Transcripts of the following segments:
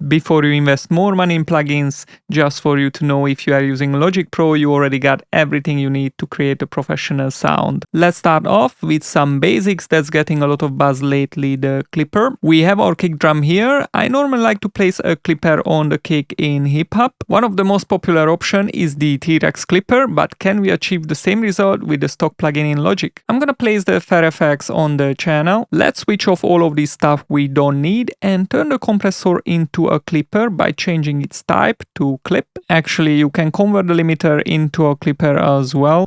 Before you invest more money in plugins, just for you to know, if you are using Logic Pro, you already got everything you need to create a professional sound. Let's start off with some basics that's getting a lot of buzz lately, the clipper. We have our kick drum here. I normally like to place a clipper on the kick in hip hop. One of the most popular option is the TRex Clipper, but can we achieve the same result with the stock plugin in Logic? I'm gonna place the fair effects on the channel. Let's switch off all of this stuff we don't need and turn the compressor into a clipper by changing its type to clip. Actually, you can convert the limiter into a clipper as well.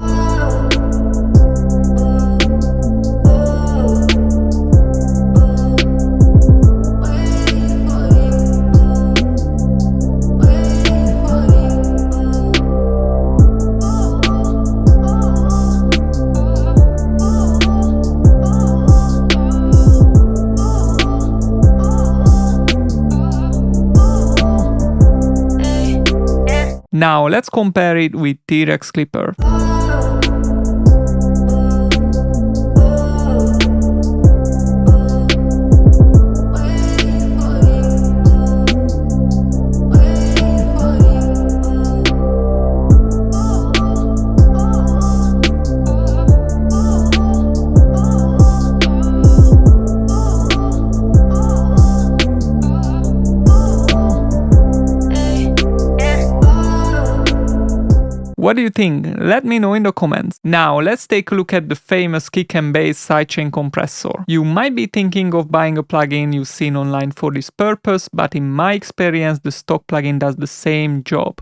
Now let's compare it with TRex Clipper. What do you think? Let me know in the comments. Now let's take a look at the famous kick and bass sidechain compressor. You might be thinking of buying a plugin you've seen online for this purpose, but in my experience the stock plugin does the same job.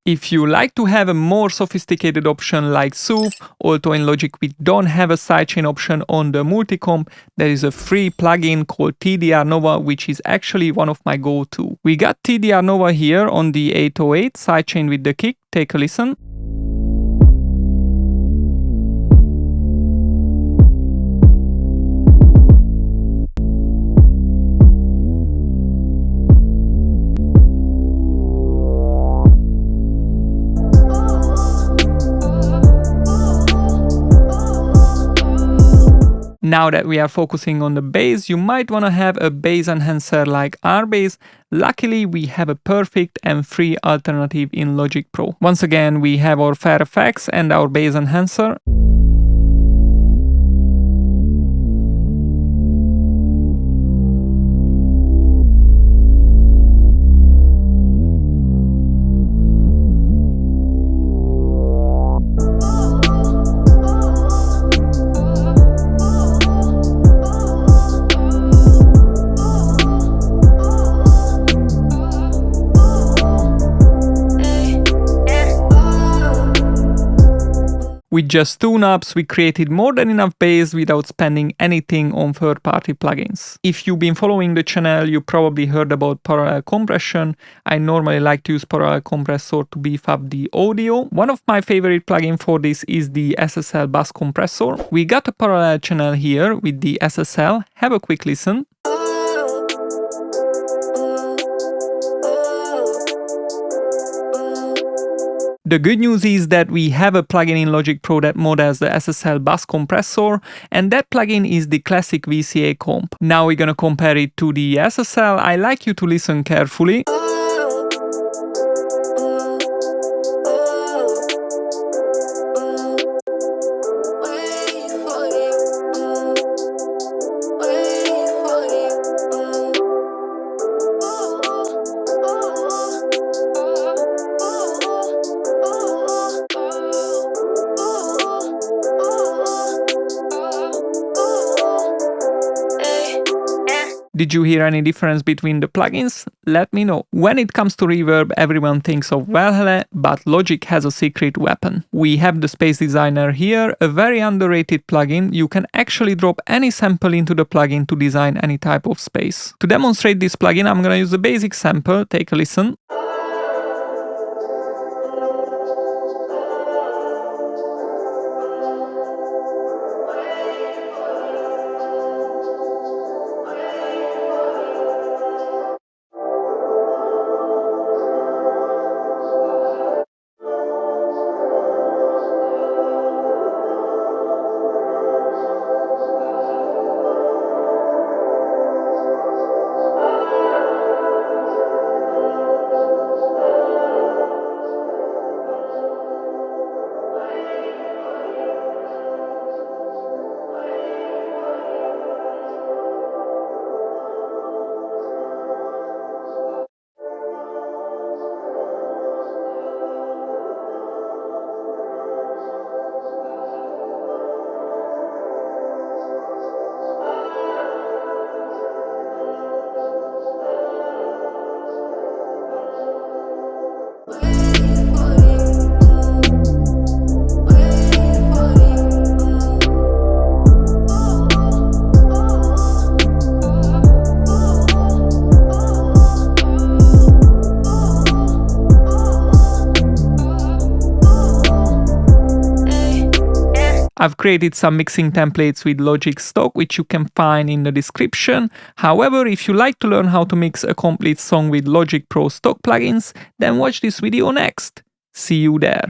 If you like to have a more sophisticated option like SOOP, although in Logic we don't have a sidechain option on the multicomp, there is a free plugin called TDR Nova, which is actually one of my go-to. We got TDR Nova here on the 808 sidechain with the kick. Take a listen. Now that we are focusing on the bass, you might want to have a bass enhancer like R-Bass. Luckily, we have a perfect and free alternative in Logic Pro. Once again, we have our fair effects and our bass enhancer. With just two knobs, we created more than enough bass without spending anything on third-party plugins. If you've been following the channel, you probably heard about parallel compression. I normally like to use parallel compressor to beef up the audio. One of my favorite plugins for this is the SSL bass compressor. We got a parallel channel here with the SSL. Have a quick listen. The good news is that we have a plugin in Logic Pro that models the SSL bass compressor, and that plugin is the classic VCA comp. Now we're gonna compare it to the SSL. I like you to listen carefully. Did you hear any difference between the plugins? Let me know. When it comes to reverb, everyone thinks of Valhalla, but Logic has a secret weapon. We have the Space Designer here, a very underrated plugin. You can actually drop any sample into the plugin to design any type of space. To demonstrate this plugin, I'm gonna use a basic sample. Take a listen. I've created some mixing templates with Logic stock, which you can find in the description. However, if you like to learn how to mix a complete song with Logic Pro stock plugins, then watch this video next. See you there.